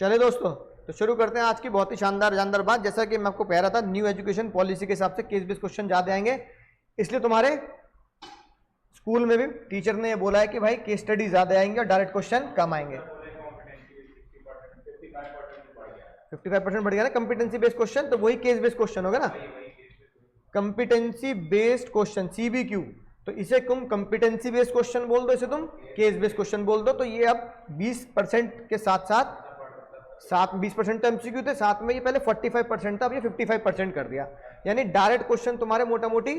चले दोस्तों, तो शुरू करते हैं आज की बहुत ही शानदार जानदार बात। जैसा कि मैं आपको कह रहा था, न्यू एजुकेशन पॉलिसी के हिसाब से केस बेस्ड क्वेश्चन ज्यादा आएंगे, इसलिए तुम्हारे स्कूल में भी टीचर ने बोला है कि भाई केस स्टडी ज्यादा आएंगे और डायरेक्ट क्वेश्चन कम आएंगे। 55% बढ़ गया ना कॉम्पिटेंसी बेस्ड क्वेश्चन, तो वही केस बेस्ड क्वेश्चन होगा ना, कॉम्पिटेंसी बेस्ड क्वेश्चन CBQ। तो इसे तुम कॉम्पिटेंसी बेस्ड क्वेश्चन बोल दो, इसे तुम केस बेस्ड क्वेश्चन बोल दो। तो ये अब 20% के साथ साथ 20% MCQ थे, साथ में ये पहले 45% था, अब ये 55% कर दिया। यानी डायरेक्ट क्वेश्चन तुम्हारे मोटा मोटी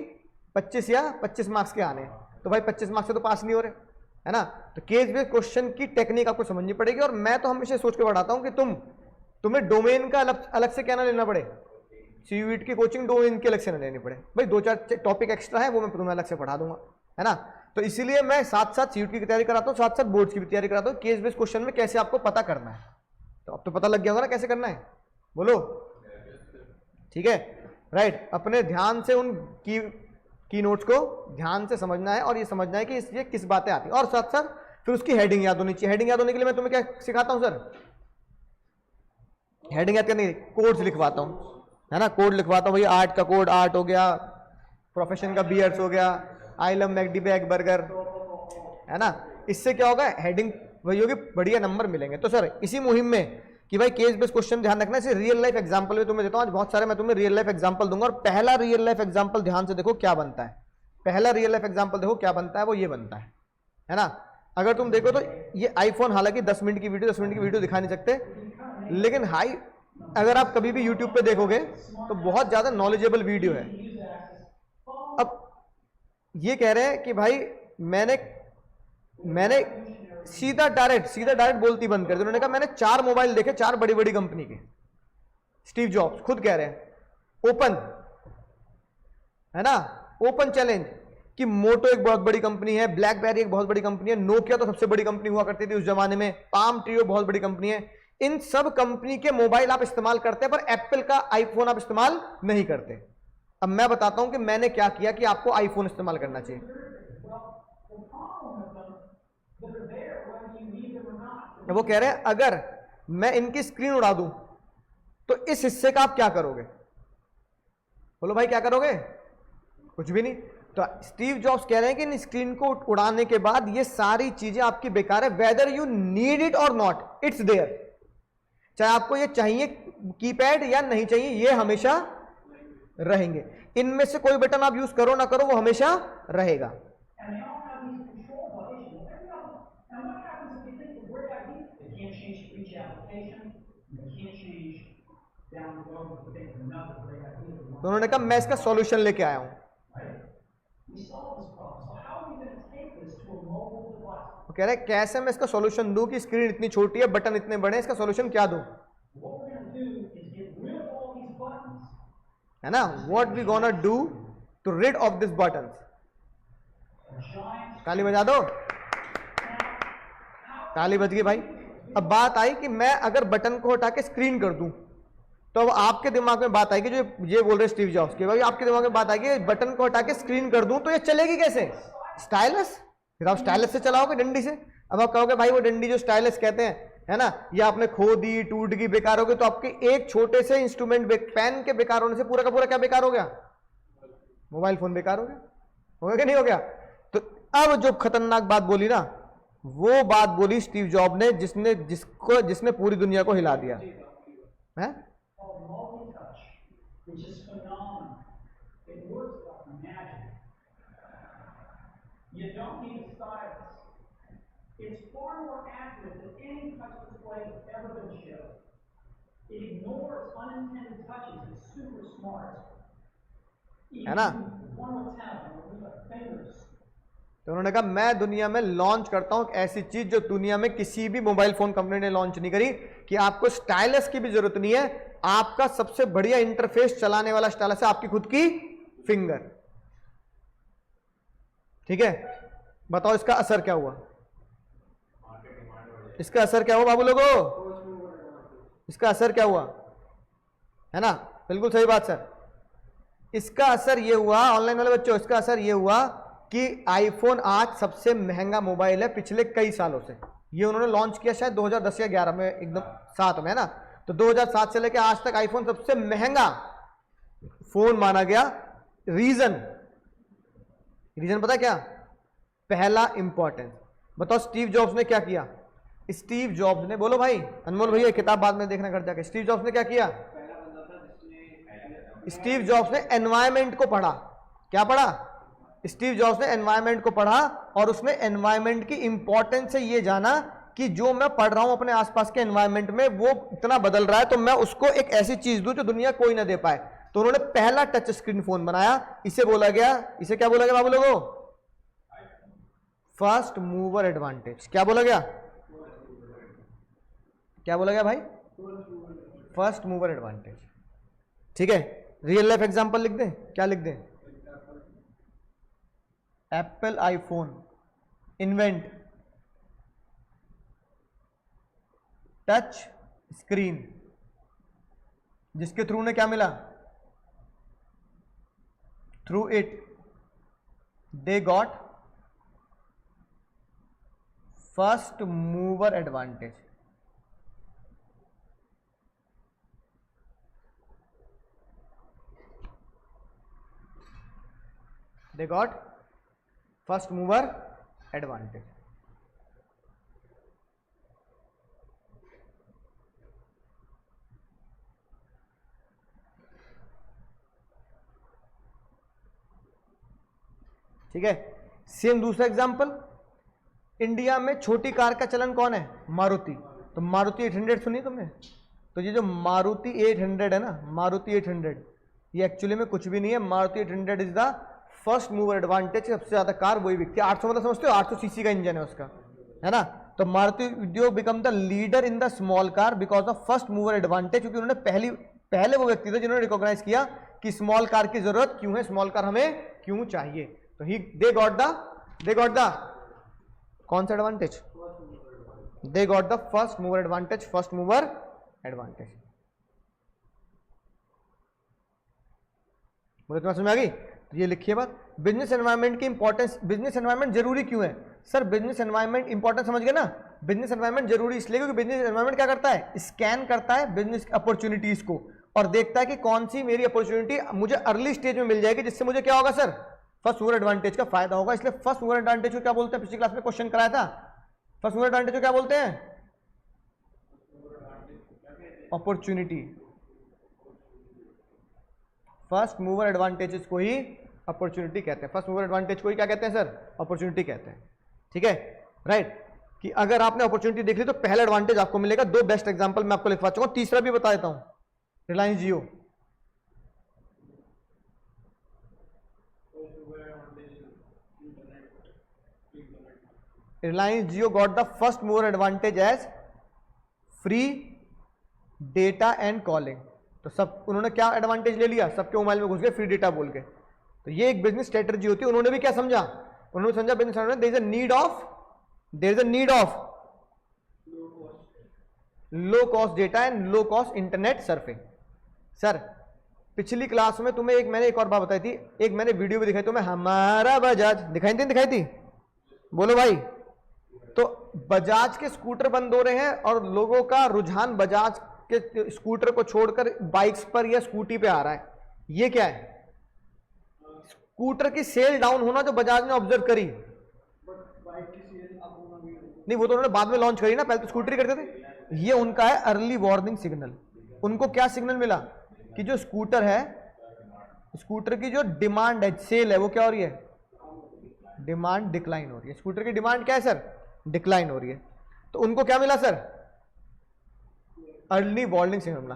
25 या 25 मार्क्स के आने। तो भाई 25 मार्क्स से तो पास नहीं हो रहे, है ना। तो केस बेस्ड क्वेश्चन की टेक्निक आपको समझनी पड़ेगी। और मैं तो हमेशा सोच के बढ़ाता हूं कि तुम्हें डोमेन का अलग से क्या ना लेना पड़े, CUET की कोचिंग डोमेन की अलग से ना लेनी पड़े। भाई 2-4 टॉपिक एक्स्ट्रा है, वो मैं तुम्हें अलग से पढ़ा दूंगा, है ना। तो इसीलिए मैं साथ साथ CUET की तैयारी कराता हूँ, साथ साथ बोर्ड्स की भी तैयारी कराता हूँ। केस बेस्ड क्वेश्चन में कैसे आपको पता करना है, तो अब तो पता लग गया होगा ना कैसे करना है, बोलो। ठीक है, राइट। अपने ध्यान से उन की नोट्स को ध्यान से समझना है और ये समझना है कि ये किस बातें आती है, और साथ साथ फिर उसकी हेडिंग याद होनी चाहिए। हेडिंग याद होने के लिए मैं तुम्हें क्या सिखाता हूं सर, हेडिंग याद करने के लिए कोड्स लिखवाता हूं, है ना। कोड लिखवाता हूं भाई, आर्ट का कोड आर्ट हो गया, प्रोफेशन का बियर्स हो गया, I love McD bag burger, है ना। इससे क्या होगा, हेडिंग वही होगी, बढ़िया नंबर मिलेंगे। तो सर इसी मुहिम में कि भाई केस बेस्ड क्वेश्चन ध्यान रखना, इसे रियल लाइफ एग्जांपल भी तुम्हें देता हूं आज बहुत सारे। मैं तुम्हें रियल लाइफ एग्जांपल दूंगा, और पहला रियल लाइफ एग्जांपल ध्यान से देखो क्या बनता है। पहला रियल लाइफ एग्जांपल देखो क्या बनता है, वो ये बनता है ना। अगर तुम देखो तो ये आईफोन, हालांकि 10 मिनट की वीडियो दिखा नहीं सकते, लेकिन अगर आप कभी भी यूट्यूब पे देखोगे तो बहुत ज्यादा नॉलेजेबल वीडियो है। अब ये कह रहे हैं कि भाई मैंने सीधा डायरेक्ट बोलती बंद कर दी। उन्होंने कहा मैंने 4 मोबाइल देखे, 4 बड़ी बड़ी कंपनी के। स्टीव जॉब्स खुद कह रहे हैं, ओपन, है ना, ओपन चैलेंज कि मोटो एक बहुत बड़ी कंपनी है, ब्लैकबेरी एक बहुत बड़ी कंपनी है, नोकिया तो सबसे बड़ी कंपनी हुआ करती थी उस जमाने में, पाम ट्रियो बहुत बड़ी कंपनी है। इन सब कंपनी के मोबाइल आप इस्तेमाल करते हैं, पर एप्पल का आईफोन आप इस्तेमाल नहीं करते। अब मैं बताता हूं कि मैंने क्या किया कि आपको आईफोन इस्तेमाल करना चाहिए। वो कह रहे हैं अगर मैं इनकी स्क्रीन उड़ा दूं तो इस हिस्से का आप क्या करोगे, बोलो भाई क्या करोगे, कुछ भी नहीं। तो स्टीव जॉब्स कह रहे हैं कि इन स्क्रीन को उड़ाने के बाद ये सारी चीजें आपकी बेकार है, वेदर यू नीड इट और नॉट, इट्स देयर। चाहे आपको ये चाहिए कीपैड या नहीं चाहिए, ये हमेशा रहेंगे। इनमें से कोई बटन आप यूज करो ना करो, वो हमेशा रहेगा। तो उन्होंने कहा मैं इसका सॉल्यूशन लेके आया हूं। वो कह रहे हैं कैसे मैं इसका सॉल्यूशन दूं कि स्क्रीन इतनी छोटी है, बटन इतने बड़े, इसका सॉल्यूशन क्या दूं, है ना। What we gonna do to rid off this button. ताली बजा दो, ताली बज गई भाई। अब बात आई कि मैं अगर बटन को हटा के स्क्रीन कर दूं, तो अब आपके दिमाग में बात आएगी, जो ये बोल रहे स्टीव जॉब्स के, भाई आपके दिमाग में बात आएगी बटन को हटा के स्क्रीन कर दूं तो ये चलेगी कैसे, स्टाइलस। फिर आप स्टाइलस से चलाओगे, डंडी से। अब आप कहोगे भाई वो डंडी जो स्टाइलस कहते हैं, है ना, ये आपने खो दी, टूट गई, बेकार हो गई। तो आपके एक छोटे से इंस्ट्रूमेंट पेन के बेकार होने से पूरा का पूरा क्या बेकार हो गया, मोबाइल फोन बेकार हो गया कि नहीं हो गया। तो अब जो खतरनाक बात बोली ना, वो बात बोली स्टीव जॉब ने, जिसने पूरी दुनिया को हिला दिया है। You don't need a stylus. It's far more accurate than any touch display that's ever been shown. It ignores unintended touches. It's super smart. है ना। तो उन्होंने कहा मैं दुनिया में लॉन्च करता हूं ऐसी चीज जो दुनिया में किसी भी मोबाइल फोन कंपनी ने लॉन्च नहीं करी, कि आपको स्टाइलस की भी जरूरत नहीं है। आपका सबसे बढ़िया इंटरफेस चलाने वाला स्टाइलस है आपकी खुद की फिंगर। ठीक है, बताओ इसका असर क्या हुआ, इसका असर क्या हुआ बाबू लोगों, इसका असर क्या हुआ, है ना। बिल्कुल सही बात सर। इसका असर ये हुआ, ऑनलाइन वाले बच्चों, इसका असर ये हुआ कि आईफोन आज सबसे महंगा मोबाइल है पिछले कई सालों से। ये उन्होंने लॉन्च किया शायद 2010 या 11 में, एकदम 7 में, है ना। तो 2007 से लेकर आज तक आईफोन सबसे महंगा फोन माना गया। रीजन पता क्या? पहला इंपॉर्टेंस। बताओ स्टीव जॉब्स ने क्या किया? स्टीव जॉब्स ने, बोलो भाई, अनमोल भैया किताब बाद में देखना घर जाके। स्टीव जॉब्स ने क्या किया? स्टीव जॉब्स ने एनवायरमेंट को पढ़ा। क्या पढ़ा? स्टीव जॉब्स ने एनवायरमेंट को पढ़ा और उसने एनवायरमेंट की इंपॉर्टेंस से ये जाना कि जो मैं पढ़ रहा हूं अपने आसपास के एनवायरमेंट में वो इतना बदल रहा है, तो मैं उसको एक ऐसी चीज दूं जो दुनिया कोई ना दे पाए। तो उन्होंने पहला टच स्क्रीन फोन बनाया। इसे बोला गया, इसे क्या बोला गया बाबू लोगों? First mover advantage. क्या बोला गया? क्या बोला गया भाई? First mover advantage. ठीक है, रियल लाइफ एग्जांपल लिख दें? क्या लिख दें? Apple iPhone invent touch screen, जिसके थ्रू ने क्या मिला? Through it they got first mover advantage. They got first mover advantage. ठीक है, सेम दूसरा एग्जांपल, इंडिया में छोटी कार का चलन कौन है? मारुति। तो मारुति 800 सुनी तुमने? तो ये जो मारुति 800 है ना, मारुति 800, ये एक्चुअली में कुछ भी नहीं है। Maruti 800 is the first mover advantage. सबसे ज्यादा कार वही बिकती है। 800 मतलब समझते हो? 800 सीसी का इंजन है उसका, है ना। तो Maruti Udyog become the leader in the small car because of first mover advantage, क्योंकि उन्होंने पहले वो व्यक्ति थे जिन्होंने रिकॉग्नाइज किया कि स्मॉल कार की जरूरत क्यों है, स्मॉल कार हमें क्यों चाहिए। तो ही दे गॉट द कौन सा advantage? They got the first mover advantage, first mover advantage. बोले तुम्हें समझ में आ गई? तो ये लिखिए बात। बिजनेस एनवायरनमेंट की इंपॉर्टेंस, बिजनेस एनवायरनमेंट जरूरी क्यों है? सर बिजनेस एनवायरनमेंट इंपॉर्टेंस समझ गए ना? बिजनेस एनवायरनमेंट जरूरी इसलिए क्योंकि बिजनेस एनवायरनमेंट क्या करता है? स्कैन करता है बिजनेस अपॉर्चुनिटीज को और देखता है कि कौन सी मेरी अपॉर्चुनिटी मुझे अर्ली स्टेज में मिल जाएगी, जिससे मुझे क्या होगा सर? फर्स्ट मूवर एडवांटेज का फायदा होगा। इसलिए फर्स्ट मूवर एडवांटेज को क्या बोलते हैं? पिछली क्लास में क्वेश्चन कराया था। फर्स्ट मूवर एडवांटेज को क्या बोलते हैं? अपॉर्चुनिटी। फर्स्ट मूवर एडवांटेजेस को ही अपॉर्चुनिटी कहते हैं। फर्स्ट मूवर एडवांटेज को ही क्या कहते हैं सर? अपॉर्चुनिटी कहते हैं। ठीक है, राइट। कि अगर आपने अपॉर्चुनिटी देख ली तो पहला एडवांटेज आपको मिलेगा। दो बेस्ट एग्जांपल मैं आपको लिखवा चुका हूं, तीसरा भी बता देता हूं। Reliance Jio, Reliance Jio got the first mover advantage as free data and calling. तो सब उन्होंने क्या एडवांटेज ले लिया? सबके मोबाइल में घुस गए फ्री डेटा बोल के। तो ये एक बिजनेस स्ट्रेटजी होती है। उन्होंने भी क्या समझा? उन्होंने समझा बिजनेस में there is a need of low cost data and low cost internet surfing. Sir पिछली क्लास में तुम्हें मैंने एक और बात बताई थी, एक मैंने वीडियो भी दिखाई तुम्हें, हमारा बजाज दिखाई थी? बोलो भाई। तो बजाज के स्कूटर बंद हो रहे हैं और लोगों का रुझान बजाज के स्कूटर को छोड़कर बाइक्स पर या स्कूटी पे आ रहा है। ये क्या है? स्कूटर की सेल डाउन होना जो बजाज ने ऑब्जर्व करी। नहीं, वो तो उन्होंने बाद में लॉन्च करी ना, पहले तो स्कूटर ही करते थे। ये उनका है अर्ली वार्निंग सिग्नल। उनको क्या सिग्नल मिला? कि जो स्कूटर है, स्कूटर की जो डिमांड है, सेल है, वो क्या हो रही है? डिमांड डिक्लाइन हो रही है। स्कूटर की डिमांड क्या है सर? डिक्लाइन हो रही है। तो उनको क्या मिला सर? अर्ली वार्निंग सिग्नल मिला।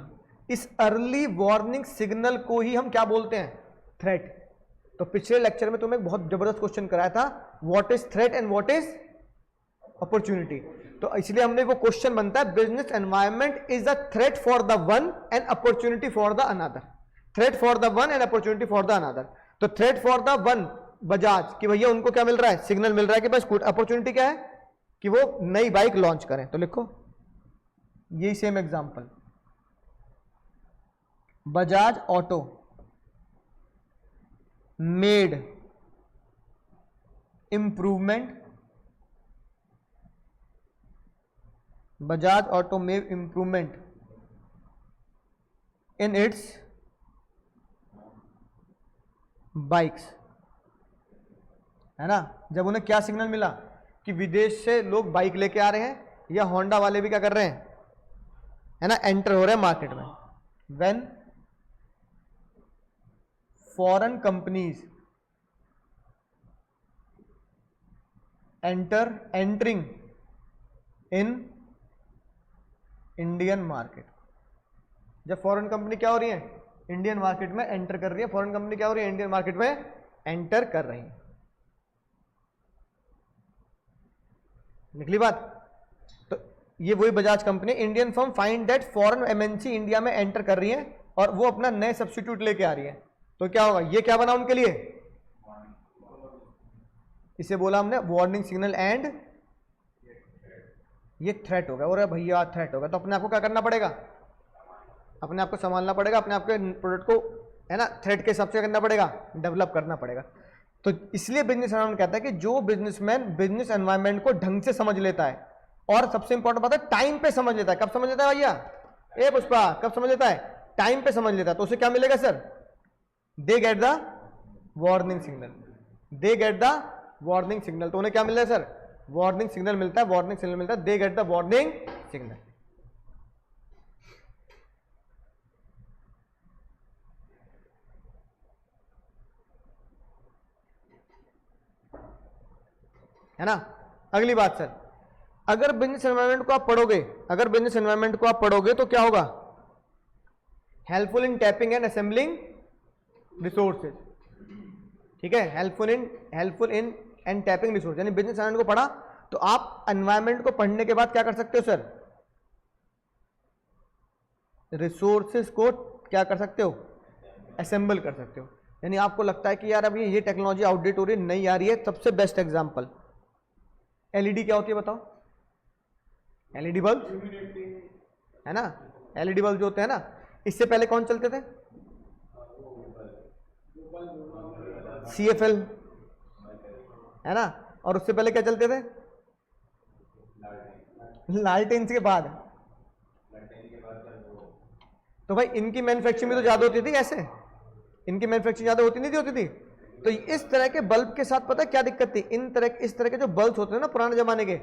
इस अर्ली वार्निंग सिग्नल को ही हम क्या बोलते हैं? थ्रेट। तो पिछले लेक्चर में तुम्हें बहुत जबरदस्त क्वेश्चन कराया था, what is threat and what is opportunity. तो इसलिए हमने वो क्वेश्चन बनता है, business environment is a threat for the one and opportunity for the another. Threat for the one and opportunity for the another. तो threat for the one Bajaj कि भैया उनको क्या मिल रहा है? सिग्नल मिल रहा है कि बस अपॉर्चुनिटी क्या है? कि वो नई बाइक लॉन्च करें। तो लिखो यही same example, Bajaj auto made improvement Bajaj auto make improvement in its bikes, है ना। जब उन्हें क्या सिग्नल मिला कि विदेश से लोग बाइक लेके आ रहे हैं या होंडा वाले भी क्या कर रहे हैं, है ना, एंटर हो रहे हैं मार्केट में। When foreign companies entering in Indian market, जब फॉरेन कंपनी क्या हो रही है, इंडियन मार्केट में एंटर कर रही है, फॉरेन कंपनी क्या हो रही है, इंडियन मार्केट में एंटर कर रही है। निकली बात। तो ये वही Bajaj company, Indian firm find that foreign MNC India में एंटर कर रही है और वो अपना नए सब्स्टिट्यूट लेके आ रही है, तो क्या होगा, ये क्या बना उनके लिए, इसे बोला हमने वार्निंग सिग्नल एंड ये थ्रेट होगा। और भैया थ्रेट होगा तो अपने आप को क्या करना पड़ेगा, अपने आप को संभालना पड़ेगा, अपने आप के प्रोडक्ट को, है ना, थ्रेट के हिसाब से करना पड़ेगा, डेवलप करना पड़ेगा। तो इसलिए बिजनेस एनवायरनमेंट कहता है कि जो बिजनेसमैन बिजनेस एनवायरनमेंट को ढंग से समझ लेता है, और सबसे इंपॉर्टेंट बात है टाइम पे समझ लेता है। कब समझ लेता है भैया, ए पुष्पा, कब समझ लेता है, टाइम पे समझ लेता है। तो उसे क्या मिलेगा sir, they get the warning signal, they get the warning signal. तो उन्हें क्या मिल रहा है सर, वार्निंग सिग्नल मिलता है, वार्निंग सिग्नल मिलता है, they get the warning signal. है ना। अगली बात सर, अगर बिजनेस एनवायरनमेंट को आप पढ़ोगे, अगर बिजनेस एनवायरनमेंट को आप पढ़ोगे तो क्या होगा, helpful in tapping and assembling resources, ठीक है, helpful in and tapping resource, यानी बिजनेस एनवायरनमेंट को पढ़ा तो आप एनवायरनमेंट को पढ़ने के बाद क्या कर सकते हो सर, रिसोर्सेज को क्या कर सकते हो, असेंबल कर सकते हो। यानी आपको लगता है कि यार अभी ये टेक्नोलॉजी आउटडेट हो रही है, नहीं आ रही है, सबसे बेस्ट एग्जांपल एलईडी क्या होती है बताओ, एलईडी बल्ब, है ना, एलईडी बल्ब जो होते हैं ना, इससे पहले कौन चलते थे, सीएफएल, है ना, और उससे पहले क्या चलते थे, लालटेन के बाद। तो भाई इनकी मैन्युफैक्चरिंग भी तो ज्यादा होती थी, ऐसे इनकी मैन्युफैक्चरिंग ज्यादा होती नहीं होती थी। तो इस तरह के बल्ब के साथ पता है क्या दिक्कत थी, इस तरह के जो बल्ब होते हैं ना पुराने जमाने के,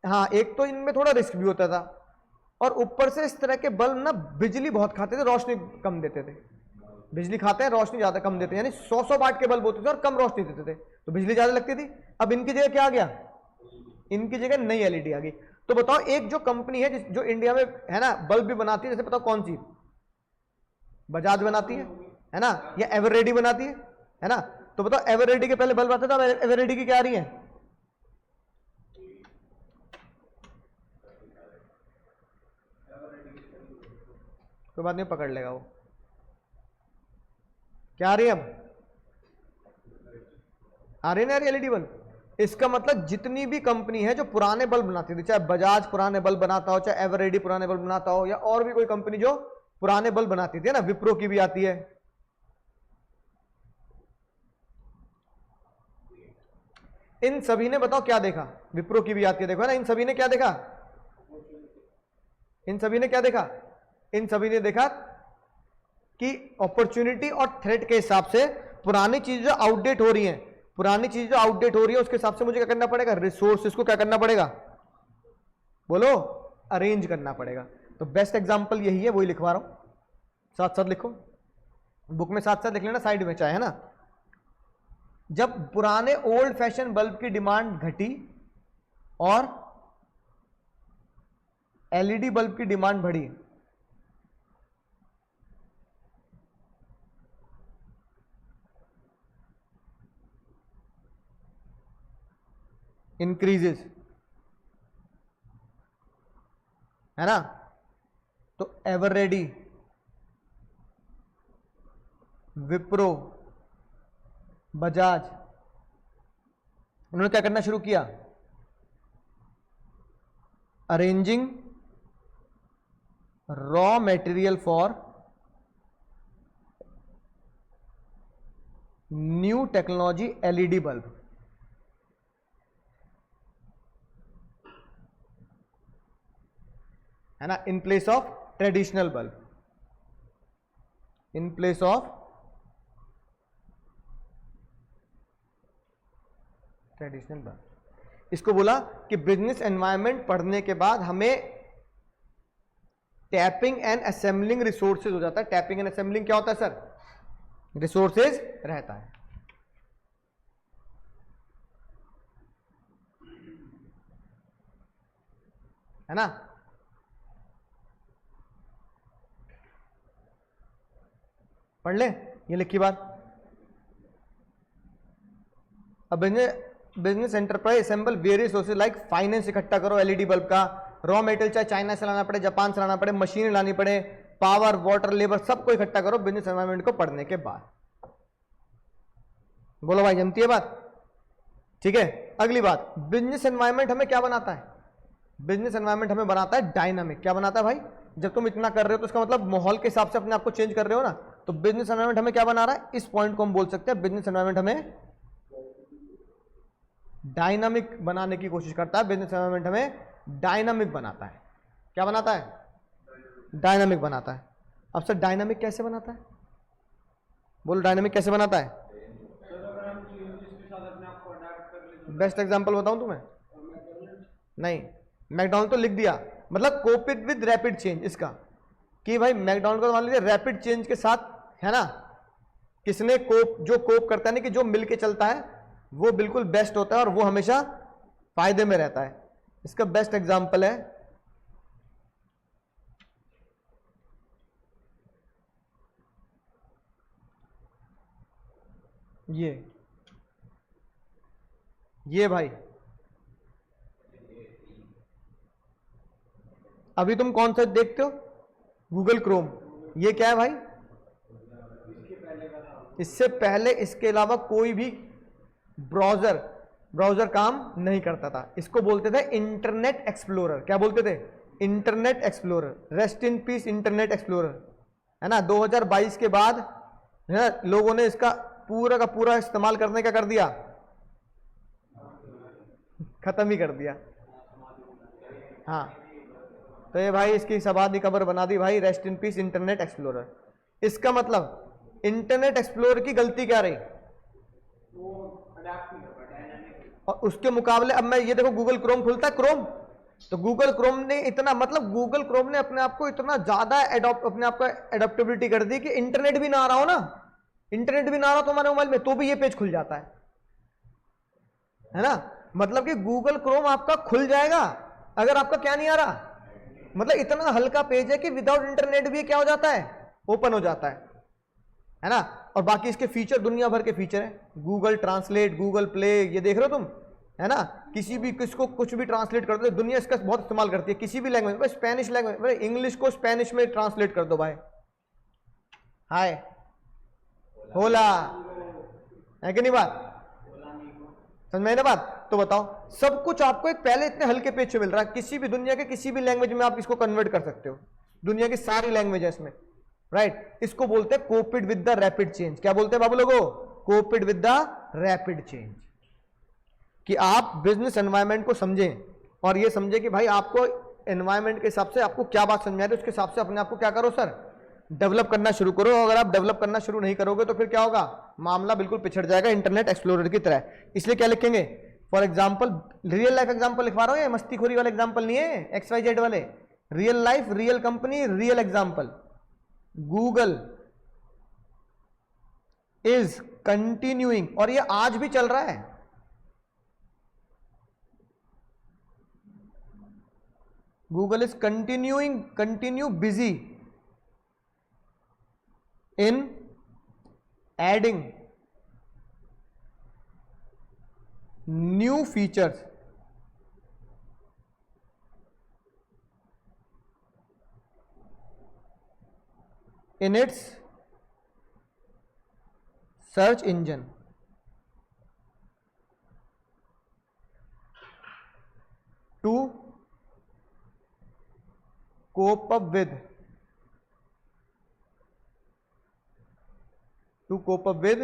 हाँ, एक तो इनमें थोड़ा रिस्क भी होता था, और ऊपर से इस तरह के बल्ब ना बिजली बहुत खाते थे, रोशनी कम देते थे। बिजली खाते हैं, रोशनी ज्यादा कम देते हैं, यानी 100 वाट के बल्ब होते थे और कम रोशनी देते थे, तो बिजली ज्यादा लगती थी। अब इनकी जगह क्या आ गया, इनकी जगह नई एलईडी आ गई। तो बताओ एक जो कंपनी है जो इंडिया में, है ना, बल्ब भी बनाती है, जैसे बताओ कौन सी, बजाज बनाती है ना, या एवररेडी बनाती है ना। तो बताओ एवररेडी के पहले बल्ब आते थे, एवररेडी की क्या आ रही है, कोई बात नहीं, पकड़ लेगा वो, क्या आ रही है, अब आ रही है ना एलईडी बल्ब। इसका मतलब जितनी भी कंपनी है जो पुराने बल्ब बनाती थी, चाहे बजाज पुराने बल्ब बनाता हो, चाहे एवररेडी पुराने बल्ब बनाता हो, या और भी कोई कंपनी जो पुराने बल्ब बनाती थी ना, विप्रो की भी आती है, इन सभी ने बताओ क्या देखा, विप्रो की भी आती है, देखो है ना, इन सभी ने क्या देखा, इन सभी ने क्या देखा, इन सभी ने देखा कि अपॉर्चुनिटी और थ्रेट के हिसाब से पुरानी चीज जो आउटडेट हो रही है, पुरानी चीज जो आउटडेट हो रही है उसके हिसाब से मुझे क्या करना पड़ेगा, रिसोर्सेज को क्या करना पड़ेगा, बोलो, अरेंज करना पड़ेगा। तो बेस्ट एग्जांपल यही है, वही लिखवा रहा हूं, साथ साथ लिखो, बुक में साथ साथ लिख लेना साइड में चाहे, है ना। जब पुराने ओल्ड फैशन बल्ब की डिमांड घटी और एलईडी बल्ब की डिमांड बढ़ी, इंक्रीजेस, है ना, तो एवररेडी, विप्रो, बजाज, उन्होंने क्या करना शुरू किया, arranging raw material for new technology LED bulb. है ना, in place of traditional bulb, in place of traditional bulb. इसको बोला कि बिजनेस एनवायरनमेंट पढ़ने के बाद हमें टैपिंग एंड असेंबलिंग रिसोर्सेज हो जाता है। टैपिंग एंड असेंबलिंग क्या होता है सर? रिसोर्सेज रहता है ना। पढ़ ले ये लिखी बात। अब business enterprise assemble various sources like finance इकट्ठा करो एलईडी बल्ब का, रॉ मेटेरियल चाहे चाइना से लाना पड़े, जापान से लाना पड़े, मशीन लानी पड़े, पावर, वाटर, लेबर, सबको इकट्ठा करो बिजनेस एनवायरनमेंट को पढ़ने के बाद। बोलो भाई जमती है बात? ठीक है। अगली बात, बिजनेस एनवायरनमेंट हमें क्या बनाता है? बिजनेस एनवायरनमेंट हमें बनाता है डायनामिक। क्या बनाता है भाई? जब तुम इतना कर रहे हो तो इसका मतलब माहौल के हिसाब से अपने आप को चेंज कर रहे हो ना। तो बिजनेस एनवायरनमेंट हमें क्या बना रहा है? इस पॉइंट को हम बोल सकते हैं बिजनेस एनवायरनमेंट हमें डायनामिक बनाने की कोशिश करता है। बिजनेस एनवायरनमेंट हमें डायनामिक बनाता है। क्या बनाता है? डायनामिक बनाता है। अब सर डायनामिक कैसे बनाता है? बोलो डायनामिक कैसे बनाता है? बेस्ट एग्जांपल बताऊं तुम्हें? नहीं, मैकडॉनल्ड तो लिख दिया, मतलब कोपिड विद रैपिड चेंज इसका, कि भाई मैकडॉनल्ड को मान लीजिए रैपिड चेंज के साथ, है ना, किसने कोप, जो कोप करता है ना, कि जो मिल के चलता है वो बिल्कुल बेस्ट होता है और वो हमेशा फायदे में रहता है। इसका बेस्ट एग्जांपल है ये भाई। अभी तुम कौन सा देखते हो? Google Chrome. ये क्या है भाई? इससे पहले इसके अलावा कोई भी ब्राउजर काम नहीं करता था। इसको बोलते थे इंटरनेट एक्सप्लोरर। क्या बोलते थे? Internet explorer. Rest in peace internet explorer, है ना। 2022 के बाद है ना, लोगों ने इसका पूरा का पूरा इस्तेमाल करने का कर दिया, खत्म ही कर दिया। हाँ, तो ये भाई इसकी समाधि कबर बना दी भाई, rest in peace internet explorer. इसका मतलब इंटरनेट एक्सप्लोरर की गलती क्या रही? और उसके मुकाबले अब मैं ये देखो, गूगल क्रोम खुलता है, क्रोम, तो गूगल क्रोम ने इतना, मतलब गूगल क्रोम ने अपने आप को इतना ज्यादा अपने आप को एडोप्टेबिलिटी कर दी कि इंटरनेट भी ना आ रहा हो ना, इंटरनेट भी ना आ रहा हो तुम्हारे मोबाइल में, तो भी ये पेज खुल जाता है ना। मतलब कि गूगल क्रोम आपका खुल जाएगा अगर आपका क्या नहीं आ रहा, मतलब इतना हल्का पेज है कि विदाउट इंटरनेट भी क्या हो जाता है, ओपन हो जाता है ना। और बाकी इसके फीचर दुनिया भर के फीचर है, गूगल ट्रांसलेट, गूगल प्ले, ये देख रहे हो तुम, है ना। किसी भी किसको कुछ भी ट्रांसलेट कर दो, दुनिया इसका बहुत इस्तेमाल करती है, किसी भी लैंग्वेज में, स्पेनिश लैंग्वेज, इंग्लिश को स्पेनिश में ट्रांसलेट कर दो भाई, हाय होला, है कि नहीं बात? समझ में ना बात? तो बताओ, सब कुछ आपको एक पहले इतने हल्के पेज से मिल रहा है, किसी भी दुनिया के किसी भी लैंग्वेज में आप इसको कन्वर्ट कर सकते हो, दुनिया की सारी लैंग्वेज है इसमें, राइट। इसको बोलते हैं कोपिड विद द रैपिड चेंज। क्या बोलते हैं बाबू लोगों? कोपिड विद द रैपिड चेंज। कि आप बिजनेस एनवायरनमेंट को समझें और ये समझें कि भाई आपको एनवायरनमेंट के हिसाब से आपको क्या बात समझा रही है, उसके हिसाब से अपने आप को क्या करो सर, डेवलप करना शुरू करो। अगर आप डेवलप करना शुरू नहीं करोगे तो फिर क्या होगा, मामला बिल्कुल पिछड़ जाएगा इंटरनेट एक्सप्लोरर की तरह। इसलिए क्या लिखेंगे? For example, real life example लिखवा रहा हूं, ये मस्तीखोरी वाले एग्जाम्पल नहीं है, XYZ वाले, real life, real company, real example. Google is continuing, और ये आज भी चल रहा है, Google is continue busy in adding new features in its search engine to cope up with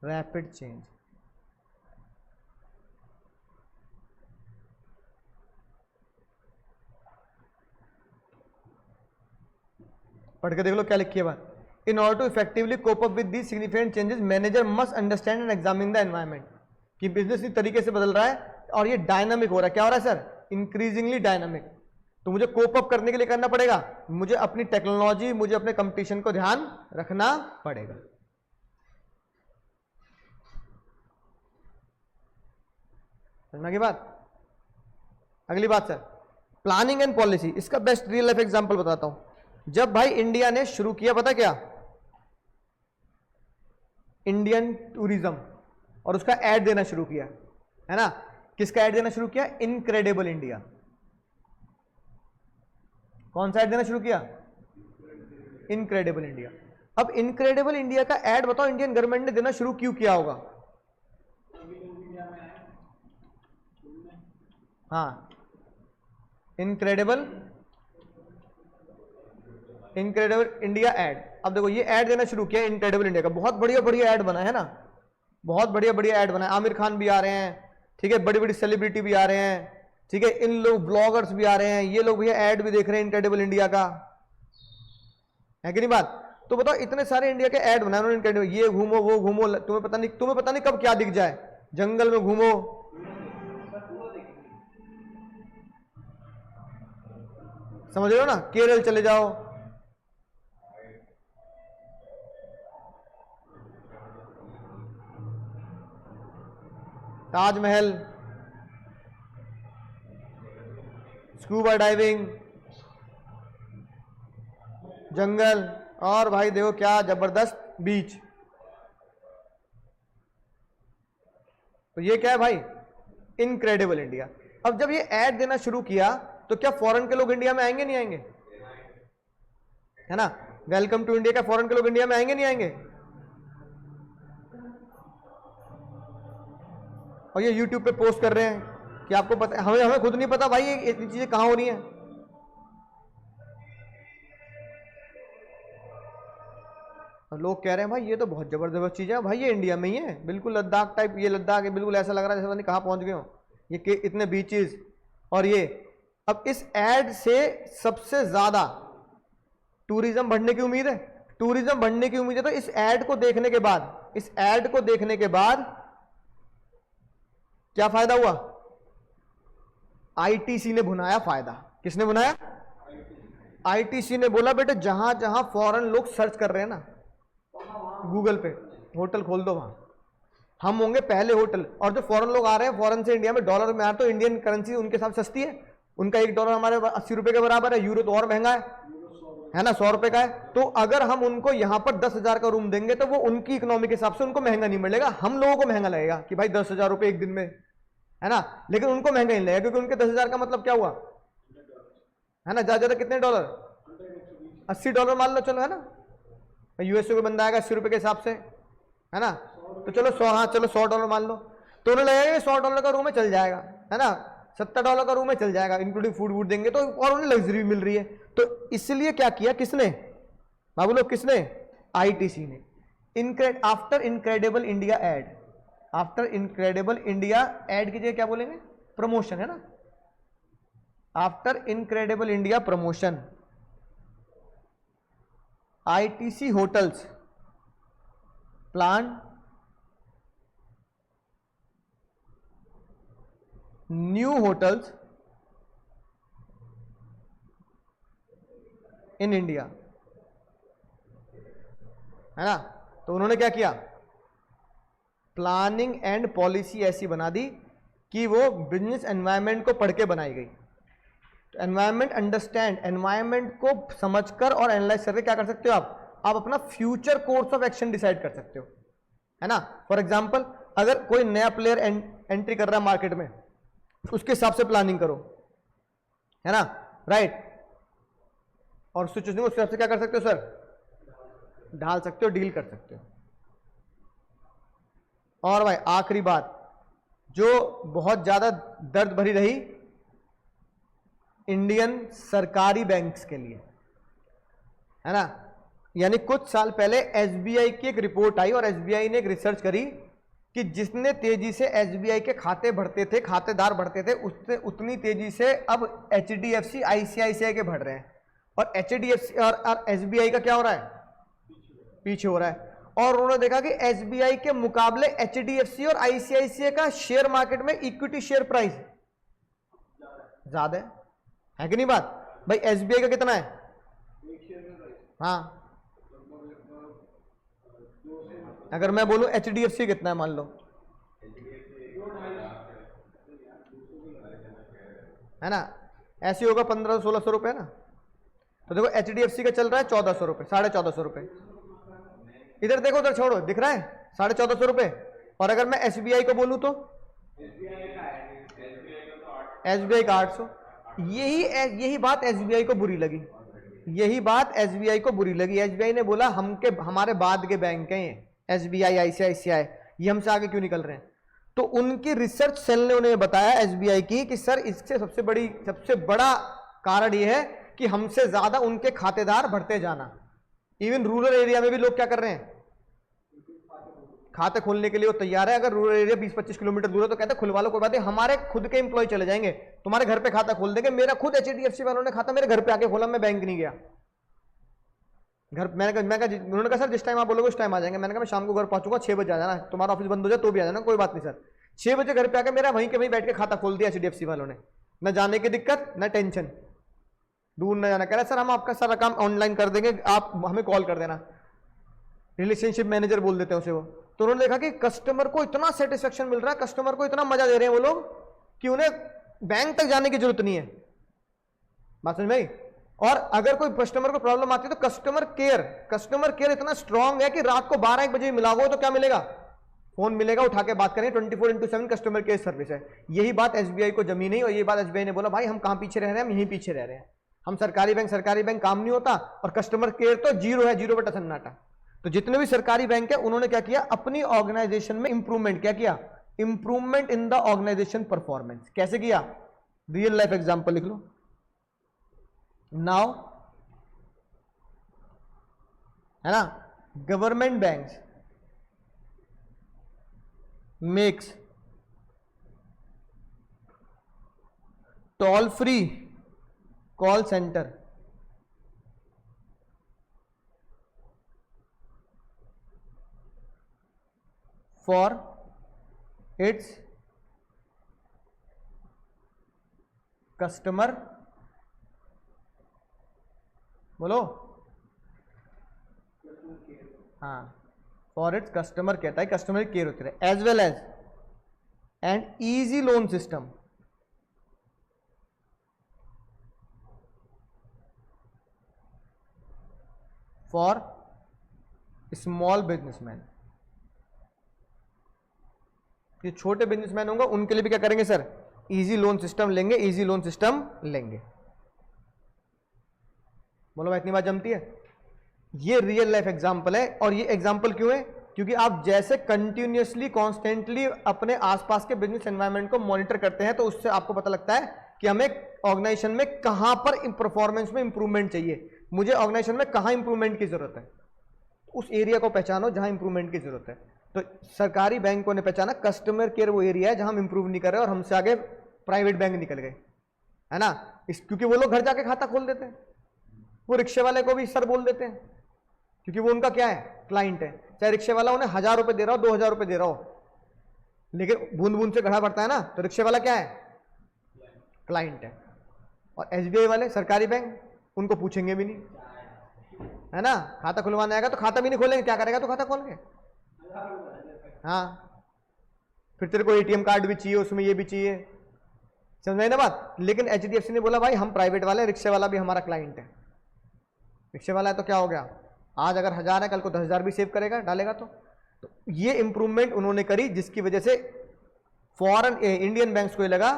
rapid change। पढ़ के देख लो क्या लिखी है बात। In order to effectively cope up with the significant changes manager must understand and examine the environment, कि business इस तरीके से बदल रहा है और ये डायनामिक हो रहा है। क्या हो रहा है सर? Increasingly dynamic. तो मुझे कोप अप करने के लिए करना पड़ेगा, मुझे अपनी टेक्नोलॉजी, मुझे अपने कंपटीशन को ध्यान रखना पड़ेगा। समझना की बात? अगली बात सर, प्लानिंग एंड पॉलिसी। इसका बेस्ट रियल लाइफ एग्जांपल बताता हूं। जब भाई इंडिया ने शुरू किया, पता क्या, इंडियन टूरिज्म, और उसका ऐड देना शुरू किया, है ना। किसका ऐड देना शुरू किया? Incredible India. कौन सा ऐड देना शुरू किया? Incredible India. अब इनक्रेडिबल इंडिया का ऐड बताओ इंडियन गवर्नमेंट ने देना शुरू क्यों किया होगा? हाँ, इनक्रेडिबल इंडिया ऐड। अब देखो ये ऐड देना शुरू किया इनक्रेडिबल इंडिया का, बहुत बढ़िया बढ़िया ऐड बना है ना, बहुत बढ़िया बढ़िया ऐड बना है। आमिर खान भी आ रहे हैं, ठीक है, बड़ी बड़ी सेलिब्रिटी भी आ रहे हैं, ठीक है, इन लोग ब्लॉगर्स भी आ रहे हैं, ये लोग भैया ऐड भी देख रहे हैं इनक्रेडिबल इंडिया का, है कि नहीं बात? तो बताओ इतने सारे इंडिया के ऐड बनाए उन्होंने इनक्रेडिबल, ये घूमो वो घूमो, तुम्हें पता नहीं कब क्या दिख जाए, जंगल में घूमो, समझ रहे हो ना, केरल चले जाओ, ताजमहल, स्कूबा डाइविंग, जंगल, और भाई देखो क्या जबरदस्त बीच। तो ये क्या है भाई? Incredible India. अब जब ये ऐड देना शुरू किया तो क्या फॉरेन के लोग इंडिया में आएंगे नहीं आएंगे? है ना, वेलकम टू इंडिया, का फॉरेन के लोग इंडिया में आएंगे नहीं आएंगे? और ये यूट्यूब पे पोस्ट कर रहे हैं कि आपको पता, हमें खुद नहीं पता भाई ये इतनी चीजें कहां हो रही हैं। और लोग कह रहे हैं भाई ये तो बहुत जबरदस्त चीज है भाई, ये इंडिया में ही है, बिल्कुल लद्दाख टाइप, ये लद्दाख है, बिल्कुल ऐसा लग रहा है जैसे पता नहीं कहां पहुंच गए हो, ये इतने बीचेस और ये। अब इस ऐड से सबसे ज्यादा टूरिज्म बढ़ने की उम्मीद है, टूरिज्म बढ़ने की उम्मीद है। तो इस ऐड को देखने के बाद, इस ऐड को देखने के बाद क्या फायदा हुआ? आईटीसी ने भुनाया फायदा। किसने भुनाया? आईटीसी ने बोला बेटे जहां जहां फॉरेन लोग सर्च कर रहे हैं ना गूगल पे, होटल खोल दो वहां, हम होंगे पहले होटल। और जो फॉरेन लोग आ रहे हैं, फॉरेन से इंडिया में डॉलर में आ, तो इंडियन करेंसी उनके साथ सस्ती है, उनका $1 हमारे 80 रुपए के बराबर है, यूरो तो और महंगा है ना, 100 रुपए का है। तो अगर हम उनको यहां पर 10,000 का रूम देंगे तो वो उनकी इकोनॉमी के हिसाब से उनको महंगा नहीं मिलेगा, हम लोगों को महंगा लगेगा कि भाई 10,000 रुपए एक दिन में, है ना, लेकिन उनको महंगा नहीं लगेगा क्योंकि उनके 10,000 का मतलब क्या हुआ, है ना, ज्यादा कितने $? $80 मान लो, चलो, है ना, यूएसए को बंदा आएगा 80 रुपए के हिसाब से, है ना, तो चलो 100, हाँ चलो $100 मान लो, तो उन्हें लगेगा $100 का रूम में चल जाएगा, है ना, $70 का रूम में चल जाएगा, इंक्लूडिंग फूड वूड देंगे तो, और उन्हें लग्जरी मिल रही है। तो इसलिए क्या किया किसने, बाबू लोग, किसने? आईटीसी ने। After incredible India add, after incredible India add कीजिए, क्या बोलेंगे? प्रमोशन, है ना, after incredible India promotion, ITC hotels plan new hotels in India, है ना। तो उन्होंने क्या किया? प्लानिंग एंड पॉलिसी ऐसी बना दी कि वो बिजनेस एनवायरनमेंट को पढ़ के बनाई गई। तो एनवायरनमेंट अंडरस्टैंड, एनवायरनमेंट को समझकर और एनालाइज करके क्या कर सकते हो आप अपना future course of action decide कर सकते हो, है ना। फॉर एग्जांपल अगर कोई नया प्लेयर एंट्री कर रहा है मार्केट में, उसके हिसाब से प्लानिंग करो, है ना, राइट, और सिचुएशन उस हिसाब से क्या कर सकते हो सर? ढाल सकते हो, डील कर सकते हो। और भाई आखिरी बात जो बहुत ज्यादा दर्द भरी रही इंडियन सरकारी बैंक्स के लिए, है ना, यानी कुछ साल पहले एसबीआई की एक रिपोर्ट आई और एसबीआई ने एक रिसर्च करी कि जितने तेजी से एसबीआई के खाते बढ़ते थे, खातेदार बढ़ते थे, उससे उतनी तेजी से अब एचडीएफसी आईसीआईसीआई के बढ़ रहे हैं। और HDFC और SBI का क्या हो रहा है, पीछे हो रहा है। और उन्होंने देखा कि SBI के मुकाबले HDFC और ICICI का शेयर मार्केट में इक्विटी शेयर प्राइस ज्यादा है कि नहीं बात भाई। SBI का कितना है, हाँ अगर मैं बोलूं HDFC कितना है, मान लो है ना, ऐसे होगा 1500-1600 रुपए ना। तो देखो HDFC का चल रहा है 1400 रुपए, 1450 रुपए। इधर देखो, उधर छोड़ो, दिख रहा है 1450 रुपए। और अगर मैं SBI को बोलूं तो SBI का 800। यही बात SBI को बुरी लगी, यही बात SBI को बुरी लगी। SBI ने बोला हमारे बाद के बैंक हैं SBI, ICICI, ये हमसे आगे क्यों निकल रहे हैं। तो उनकी रिसर्च सेल ने उन्हें बताया SBI की कि सर इससे सबसे बड़ा कारण ये है कि हमसे ज्यादा उनके खातेदार बढ़ते जाना। इवन रूरल एरिया में भी लोग क्या कर रहे हैं, खाते खोलने के लिए वो तैयार है। अगर रूरल एरिया 20-25 किलोमीटर दूर है तो कहते हैं खुलवा लो, कोई बात नहीं, हमारे खुद के एम्प्लॉय चले जाएंगे, तुम्हारे घर पे खाता खोल देंगे। मेरा खुद HDFC वालों ने खाता मेरे घर पे आके खोला, मैं बैंक नहीं गया। घर उन्होंने कहा सर जिस टाइम आप बोलोगे उस टाइम आ जाएंगे। मैंने कहा मैं शाम को घर पहुंचूंगा, 6 बजे आ जाना, तुम्हारा ऑफिस बंद हो जाए तो भी आ जाना, कोई बात नहीं सर। 6 बजे घर पे आके मेरा वहीं के वहीं बैठ के खाता खोल दिया HDFC वालों ने, न जाने की दिक्कत न टेंशन, दूर न जाना। कह रहा सर हम आपका सारा काम ऑनलाइन कर देंगे, आप हमें कॉल कर देना, रिलेशनशिप मैनेजर बोल देते हैं उसे वो। तो उन्होंने देखा कि कस्टमर को इतना सेटिस्फेक्शन मिल रहा है, कस्टमर को इतना मजा दे रहे हैं वो लोग कि उन्हें बैंक तक जाने की जरूरत नहीं है। बात समझ में आई। और अगर कोई कस्टमर को प्रॉब्लम आती है तो कस्टमर केयर इतना स्ट्रांग है कि रात को 12-1 बजे मिलाओगे तो क्या मिलेगा, फोन मिलेगा, उठा के बात करें। 24/7 कस्टमर केयर सर्विस है। यही बात SBI को जमी नहीं, और यही बात SBI ने बोला भाई हम कहां पीछे रह रहे हैं, हम यहीं पीछे रह रहे हैं। हम सरकारी बैंक काम नहीं होता, और कस्टमर केयर तो जीरो है, 0 बटा सन्नाटा। तो जितने भी सरकारी बैंक है उन्होंने क्या किया, अपनी ऑर्गेनाइजेशन में इंप्रूवमेंट क्या किया, improvement in the organisation performance. कैसे किया, रियल लाइफ एग्जांपल लिख लो। नाउ है ना, government banks makes toll free call centre for its customer, बोलो, हाँ, फॉर इट्स कस्टमर कहता है, कस्टमर केयर होती है, as well as and easy loan system for small businessman. ये छोटे बिजनेसमैन होंगे उनके लिए भी क्या करेंगे सर, इजी लोन सिस्टम लेंगे, इजी लोन सिस्टम लेंगे। बोलो भाई इतनी बात जमती है। ये रियल लाइफ एग्जांपल है। और ये एग्जांपल क्यों है, क्योंकि आप जैसे कंटिन्यूअसली कॉन्स्टेंटली अपने आसपास के बिजनेस एनवायरनमेंट को मॉनिटर करते हैं तो उससे आपको पता लगता है कि हमें ऑर्गेनाइजेशन में कहां पर परफॉर्मेंस में इंप्रूवमेंट चाहिए, मुझे ऑर्गेनाइजेशन में कहां इंप्रूवमेंट की जरूरत है। उस एरिया को पहचानो जहां इंप्रूवमेंट की जरूरत है। तो सरकारी बैंकों ने पहचाना कस्टमर केयर वो एरिया है जहां हम इंप्रूव नहीं कर रहे, और हमसे आगे प्राइवेट बैंक निकल गए, है ना। क्योंकि वो लोग घर जाके खाता खोल देते हैं, वो रिक्शे वाले को भी सर बोल देते हैं, क्योंकि वो उनका क्या है, क्लाइंट है। चाहे रिक्शे वाला उन्हें 1000 रुपए दे रहा हो, 2000 रुपए दे रहा हो, लेकिन बूंद बूंद से घड़ा भरता है ना, तो रिक्शे वाला क्या है, क्लाइंट है। और SBI वाले सरकारी बैंक, उनको पूछेंगे भी नहीं, है ना। खाता खुलवाने आएगा तो खाता भी नहीं खोलेंगे, क्या करेगा तो खाता खोल के, हाँ, फिर तेरे को ATM कार्ड भी चाहिए, उसमें ये भी चाहिए, समझ ना बात। लेकिन HDFC ने बोला भाई हम प्राइवेट वाले, रिक्शे वाला भी हमारा क्लाइंट है। रिक्शे वाला है तो क्या हो गया, आज अगर 1000 है कल को 10,000 भी सेव करेगा, डालेगा। तो ये इंप्रूवमेंट उन्होंने करी, जिसकी वजह से फॉरेन इंडियन बैंक्स को ये लगा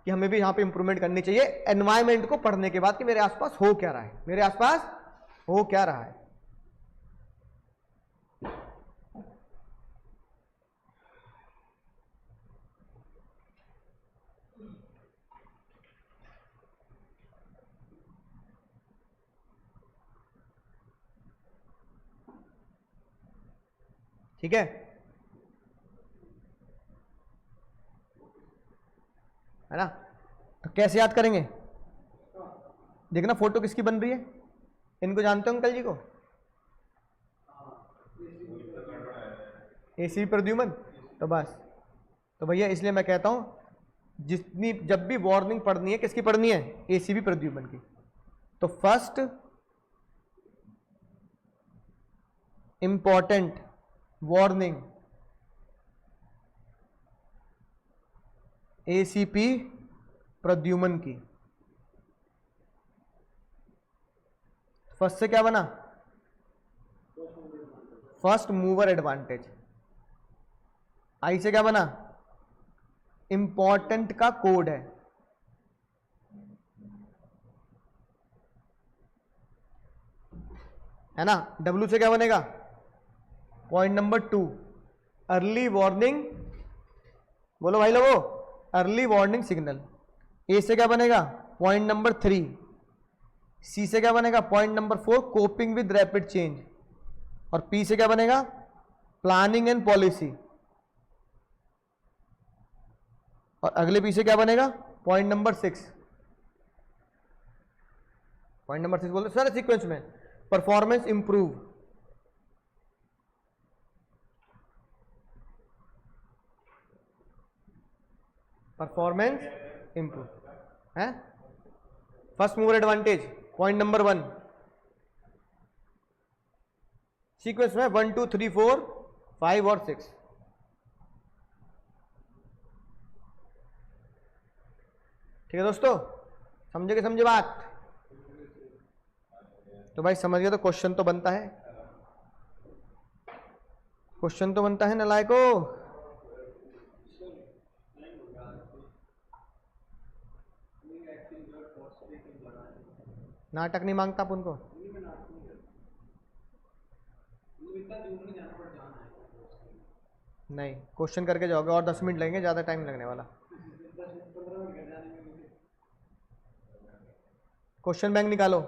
कि हमें भी यहां पे इंप्रूवमेंट करनी चाहिए एनवायरमेंट को पढ़ने के बाद कि मेरे आसपास हो क्या रहा है, मेरे आसपास हो क्या रहा है। ठीक है ना। तो कैसे याद करेंगे, देखना फोटो किसकी बन रही है, इनको जानते हो अंकल जी को? एसीबी प्रद्युमन। तो बस, तो भैया इसलिए मैं कहता हूं जितनी जब भी वार्निंग पढ़नी है किसकी पढ़नी है? एसीबी प्रद्युमन की। तो first important warning ACP Pradyuman की। फर्स्ट से क्या बना? First mover advantage. आई से क्या बना? इंपॉर्टेंट का कोड है ना। डब्ल्यू से क्या बनेगा? पॉइंट नंबर 2 अर्ली वार्निंग, बोलो भाई लोगों, अर्ली वार्निंग सिग्नल। ए से क्या बनेगा? Point number 3। सी से क्या बनेगा? Point number 4 coping with rapid change. और पी से क्या बनेगा? Planning and policy. और अगले पी से क्या बनेगा? Point number 6। पॉइंट नंबर 6 बोलते सारे सीक्वेंस में। परफॉर्मेंस इंप्रूव, परफॉर्मेंस इंप्रूव है। First mover advantage point number 1 sequence में 1 2 3 4 5 और 6। ठीक है दोस्तों, समझे कि समझे बात? तो भाई समझ गए तो क्वेश्चन तो बनता है, क्वेश्चन तो बनता है ना लायको। नाटक नहीं मांगता आप उनको। नहीं, क्वेश्चन करके जाओगे और 10 मिनट लगेंगे, ज़्यादा टाइम लगने वाला। क्वेश्चन बैंक निकालो।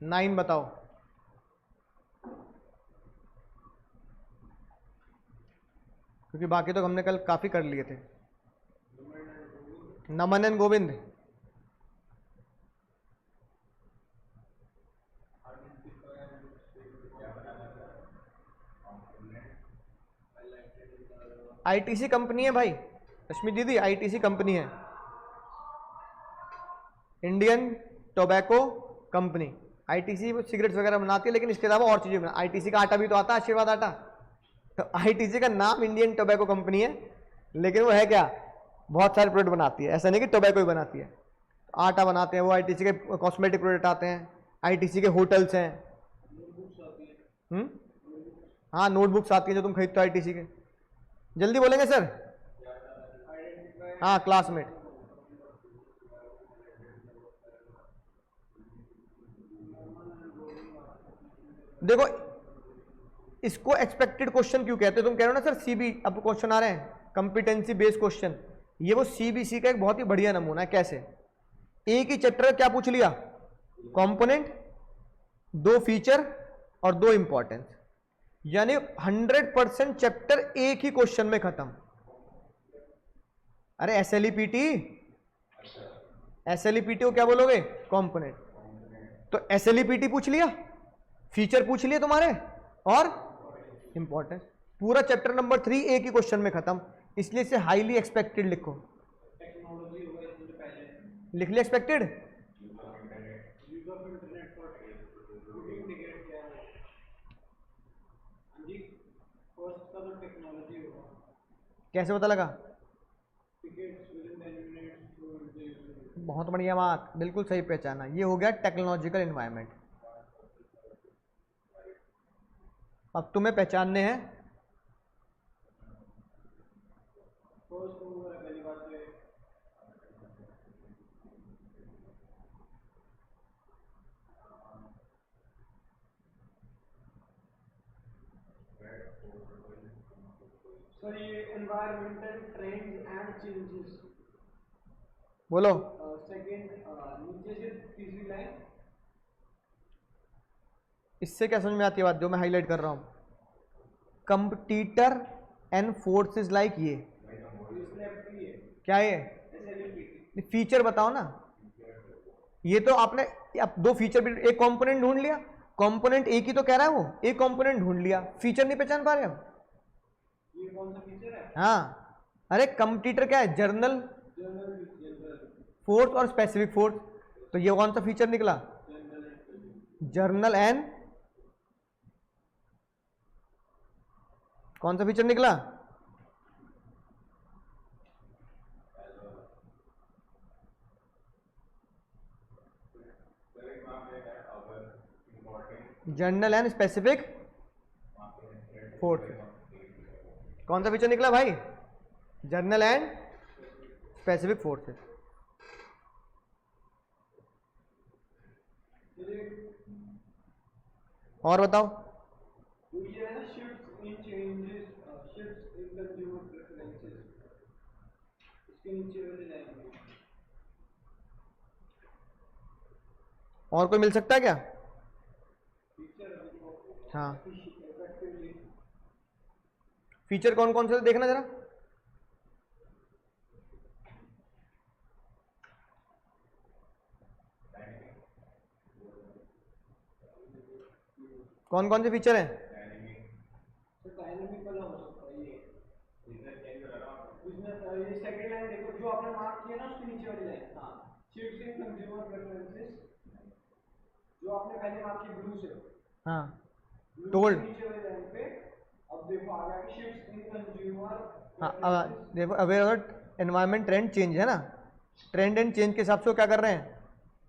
9 बताओ। क्योंकि बाकी तो हमने कल काफ़ी कर लिए थे। नमन एंड गोविंद, आईटीसी कंपनी है भाई, रश्मि दीदी आईटीसी कंपनी है, Indian tobacco company. ITC cigarettes वगैरह बनाती है, लेकिन इसके अलावा और चीजें बना। आईटीसी का आटा भी तो आता है, आशीर्वाद आटा। तो आईटीसी का नाम इंडियन टोबैको कंपनी है, लेकिन वो है क्या? बहुत सारे प्रोडक्ट बनाती है। ऐसा नहीं कि टोबैको ही बनाती है, आटा बनाते हैं वो। आईटीसी के कॉस्मेटिक प्रोडक्ट आते हैं, आईटीसी के होटल्स हैं। हाँ, नोटबुक्स आती है जो तुम खरीदते हो आईटीसी के। जल्दी बोलेंगे सर? हाँ, क्लासमेट। देखो इसको एक्सपेक्टेड क्वेश्चन क्यों कहते हो? तुम कह रहे हो ना सर सीबी, अब क्वेश्चन आ रहे हैं कंपिटेंसी बेस्ड क्वेश्चन। ये वो सीबीसी का एक बहुत ही बढ़िया नमूना है। कैसे? एक ही चैप्टर क्या पूछ लिया? कंपोनेंट, 2 फीचर और 2 इंपॉर्टेंस, यानी 100% चैप्टर एक ही क्वेश्चन में खत्म। अरे एसएलईपीटी, एसएलईपीटी को क्या बोलोगे? कंपोनेंट। तो एसएलईपीटी पूछ लिया, फीचर पूछ लिए तुम्हारे, और इंपॉर्टेंस। पूरा चैप्टर नंबर 3 एक ही क्वेश्चन में खत्म। इसलिए इसे हाईली एक्सपेक्टेड लिखो। लिख लिया एक्सपेक्टेड? कैसे पता लगा? बहुत बढ़िया बात, बिल्कुल सही पहचाना। ये हो गया टेक्नोलॉजिकल एनवायरनमेंट। अब तुम्हें पहचानने हैं सर ये एनवायरमेंटल ट्रेंड्स एंड चेंजेस। बोलो। सेकंड नीचे से तीसरी लाइन। इससे क्या समझ में आती है बात जो मैं हाईलाइट कर रहा हूं? कंपटीटर एंड फोर्सेस लाइक ये क्या है? फीचर बताओ ना। ये तो आपने अब दो फीचर भी, एक कंपोनेंट ढूंढ लिया, कंपोनेंट एक ही तो कह रहा है वो, एक कंपोनेंट ढूंढ लिया, फीचर नहीं पहचान पा रहे हम। ये कौन सा फीचर है? हाँ, अरे कंप्यूटर क्या है, जर्नल फोर्स और स्पेसिफिक फोर्स, तो ये कौन सा फीचर निकला, जर्नल एंड कौन सा फीचर निकला, जर्नल एंड स्पेसिफिक फोर्स। कौन सा फीचर निकला भाई, जर्नल एंड स्पेसिफिक फोर्सेस। और बताओ, ये है ना shifts in changes, shifts in consumer preferences, इसके नीचे वाले लाइन में और कोई मिल सकता है क्या? हाँ, फीचर कौन कौन से देखना जरा, कौन कौन से फीचर हैं? डायनेमिक वाला हो सकता है ये सेकंड लाइन देखो, जो आपने मार्क किया ना उसके नीचे वाली लाइन, हाँ, शिफ्ट्स इन कंज्यूमर प्रेफरेंसेस, जो आपने पहले मार्क किया ब्लू से, हाँ, टोल्ड नीचे वाली लाइन पे अब देखो आ गया कि शिफ्ट्स इन कंज्यूमर, हाँ, देखो aware of environment trend change है ना, ट्रेंड एंड चेंज के हिसाब से वो क्या कर रहे हैं,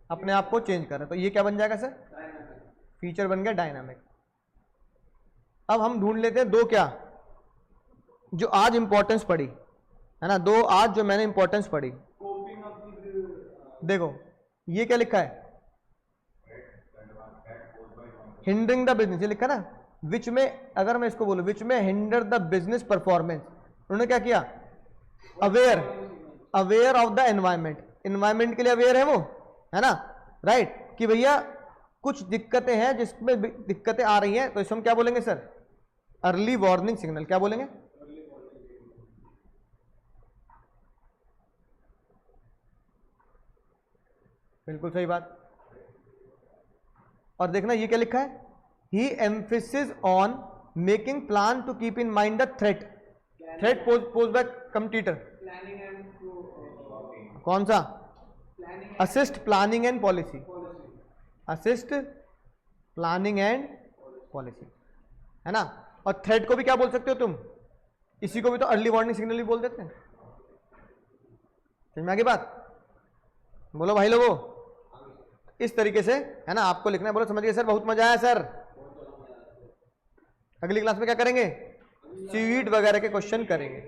अपने आप को चेंज कर रहे हैं, तो ये क्या बन जाएगा सर, फीचर बन गया डायनामिक। अब हम ढूंढ लेते हैं दो, क्या जो आज इंपॉर्टेंस पड़ी है ना, दो आज जो मैंने इंपॉर्टेंस पड़ी, देखो ये क्या लिखा है, हिंडरिंग द बिजनेस, ये लिखा ना, विच में, अगर मैं इसको बोलूं विच में हिंडर द बिजनेस परफॉर्मेंस, उन्होंने क्या किया, aware, aware of the environment, environment के लिए अवेयर है वो, है ना, राइट, कि भैया कुछ दिक्कतें हैं जिसमें दिक्कतें आ रही हैं, तो इसमें हम क्या बोलेंगे सर, अर्ली वार्निंग सिग्नल, क्या बोलेंगे, बिल्कुल सही बात। और देखना ये क्या लिखा है, he emphasis on making plan to keep in mind the threat, threat pose by computer, कौन सा, assist planning and policy, assist planning and policy, है ना। और थ्रेड को भी क्या बोल सकते हो तुम, इसी को भी तो अर्ली वार्निंग सिग्नल भी बोल देते हैं, समझ में आ गई बात, बोलो भाई लोगों, इस तरीके से है ना आपको लिखना है, बोलो समझ गए सर, बहुत मजा आया सर, अगली क्लास में क्या करेंगे, सीट वगैरह के क्वेश्चन करेंगे।